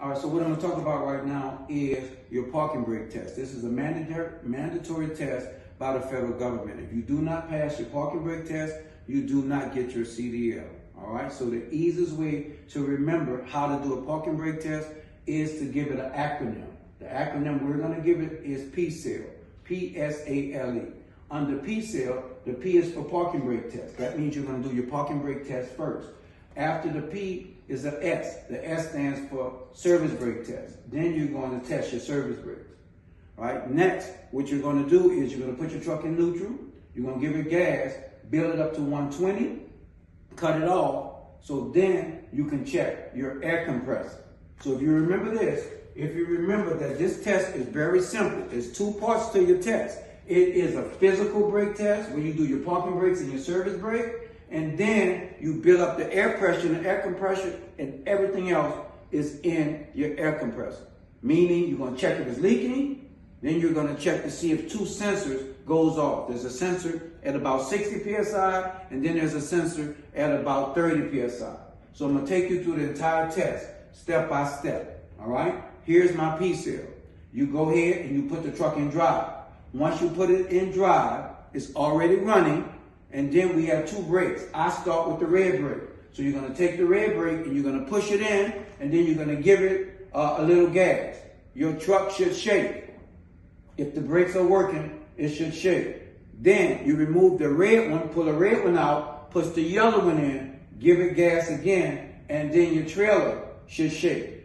All right, so what I'm going to talk about right now is your parking brake test. This is a mandatory test by the federal government. If you do not pass your parking brake test, you do not get your CDL. All right, so the easiest way to remember how to do a parking brake test is to give it an acronym. The acronym we're going to give it is PSALE, P-S-A-L-E. Under PSALE, the P is for parking brake test. That means you're going to do your parking brake test first. After the P is an S. The S stands for service brake test. Then you're going to test your service brakes. All right. Next, what you're going to do is you're going to put your truck in neutral. You're going to give it gas, build it up to 120, cut it off, so then you can check your air compressor. So if you remember this, if you remember that this test is very simple. There's two parts to your test. It is a physical brake test where you do your parking brakes and your service brake. And then you build up the air pressure and the air compression, and everything else is in your air compressor. Meaning you're going to check if it's leaking, then you're going to check to see if two sensors goes off. There's a sensor at about 60 PSI, and then there's a sensor at about 30 PSI. So I'm going to take you through the entire test, step by step. All right? Here's my PSALE. You go ahead and you put the truck in drive. Once you put it in drive, it's already running. And then we have two brakes. I start with the red brake. So you're going to take the red brake and you're going to push it in, and then you're going to give it a little gas. Your truck should shake. If the brakes are working, it should shake. Then you remove the red one, pull the red one out, push the yellow one in, give it gas again, and then your trailer should shake.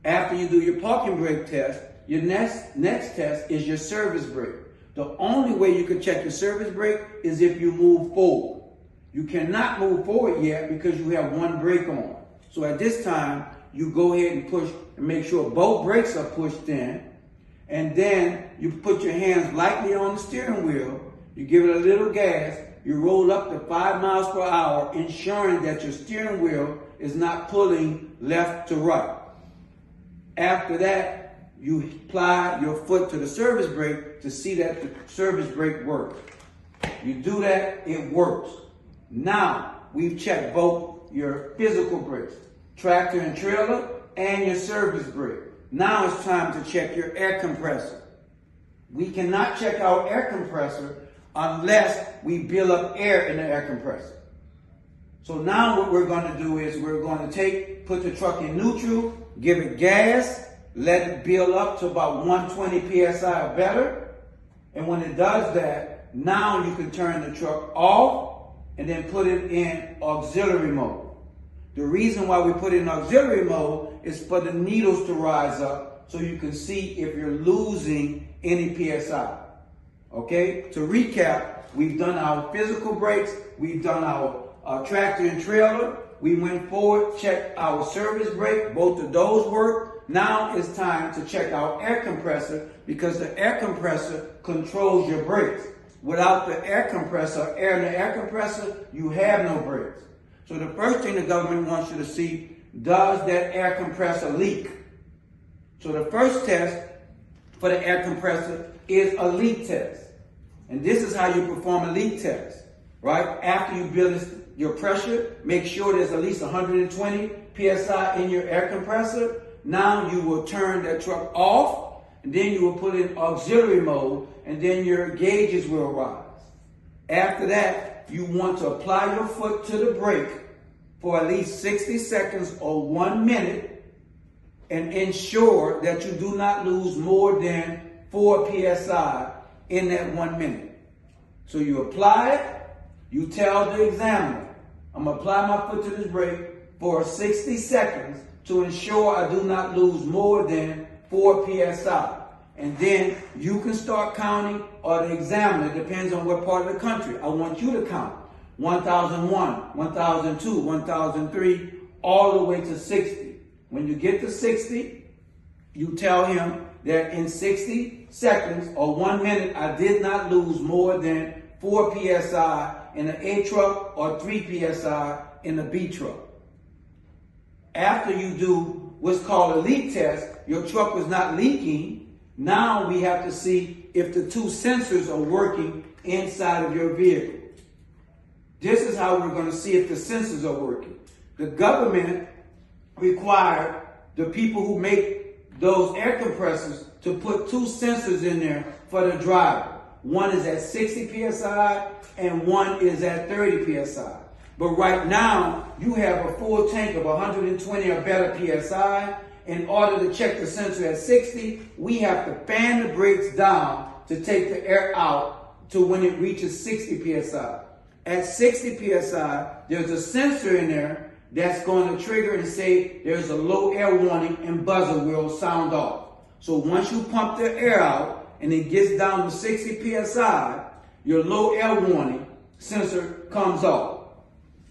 After you do your parking brake test, your next test is your service brake. The only way you can check your service brake is if you move forward. You cannot move forward yet because you have one brake on. So at this time, you go ahead and push and make sure both brakes are pushed in. And then you put your hands lightly on the steering wheel. You give it a little gas. You roll up to 5 miles per hour, ensuring that your steering wheel is not pulling left to right. After that, you apply your foot to the service brake to see that the service brake works. You do that, it works. Now, we've checked both your physical brakes, tractor and trailer, and your service brake. Now it's time to check your air compressor. We cannot check our air compressor unless we build up air in the air compressor. So now what we're going to do is we're going to put the truck in neutral, give it gas, let it build up to about 120 PSI or better. And when it does that, now you can turn the truck off and then put it in auxiliary mode. The reason why we put it in auxiliary mode is for the needles to rise up so you can see if you're losing any PSI. Okay? To recap, we've done our physical brakes, we've done our tractor and trailer, we went forward, checked our service brake, both of those work. Now it's time to check our air compressor because the air compressor controls your brakes. Without the air compressor, air in the air compressor, you have no brakes. So the first thing the government wants you to see, does that air compressor leak? So the first test for the air compressor is a leak test. And this is how you perform a leak test, right? After you build your pressure, make sure there's at least 120 PSI in your air compressor. Now you will turn that truck off, and then you will put it in auxiliary mode, and then your gauges will rise. After that, you want to apply your foot to the brake for at least 60 seconds or 1 minute, and ensure that you do not lose more than 4 PSI in that 1 minute. So you apply it, you tell the examiner, I'm going to apply my foot to this brake for 60 seconds to ensure I do not lose more than 4 PSI. And then you can start counting, or the examiner, depends on what part of the country. I want you to count 1001, 1002, 1003, all the way to 60. When you get to 60, you tell him that in 60 seconds or 1 minute, I did not lose more than 4 PSI in the A truck or 3 PSI in the B truck. After you do what's called a leak test, your truck was not leaking. Now we have to see if the two sensors are working inside of your vehicle. This is how we're going to see if the sensors are working. The government required the people who make those air compressors to put two sensors in there for the driver. One is at 60 PSI and one is at 30 PSI. But right now, you have a full tank of 120 or better PSI. In order to check the sensor at 60, we have to fan the brakes down to take the air out to when it reaches 60 PSI. At 60 PSI, there's a sensor in there that's going to trigger and say there's a low air warning and buzzer will sound off. So once you pump the air out and it gets down to 60 PSI, your low air warning sensor comes off.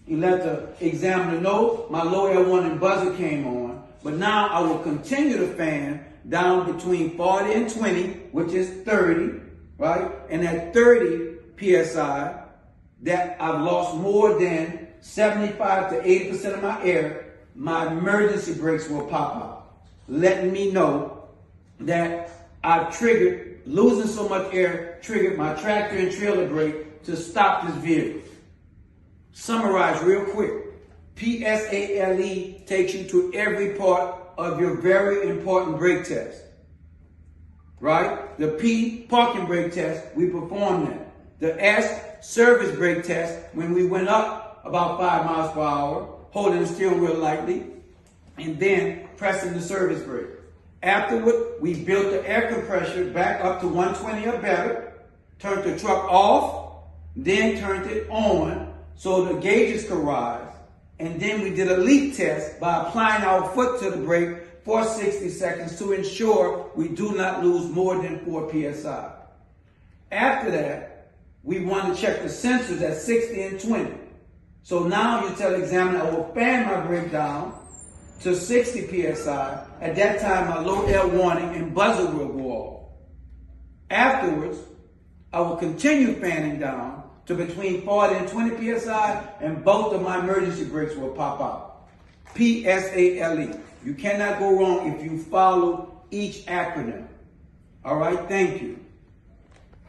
You let the examiner know my low air warning buzzer came on, but now I will continue to fan down between 40 and 20, which is 30, right? And at 30 PSI, that I've lost more than 75 to 80% of my air, my emergency brakes will pop out, letting me know that I've triggered, losing so much air, triggered my tractor and trailer brake to stop this vehicle. Summarize real quick. PSALE takes you to every part of your very important brake test. Right? The P, parking brake test, we performed that. The S, service brake test, when we went up about 5 miles per hour, holding the steering wheel lightly, and then pressing the service brake. Afterward, we built the air compressor back up to 120 or better, turned the truck off, then turned it on so the gauges could rise, and then we did a leak test by applying our foot to the brake for 60 seconds to ensure we do not lose more than 4 PSI. After that, we want to check the sensors at 60 and 20. So now you tell the examiner I will fan my brake down to 60 PSI. At that time, my low air warning and buzzer will go off. Afterwards, I will continue fanning down to between 40 and 20 PSI, and both of my emergency brakes will pop out. PSALE. You cannot go wrong if you follow each acronym. All right, thank you.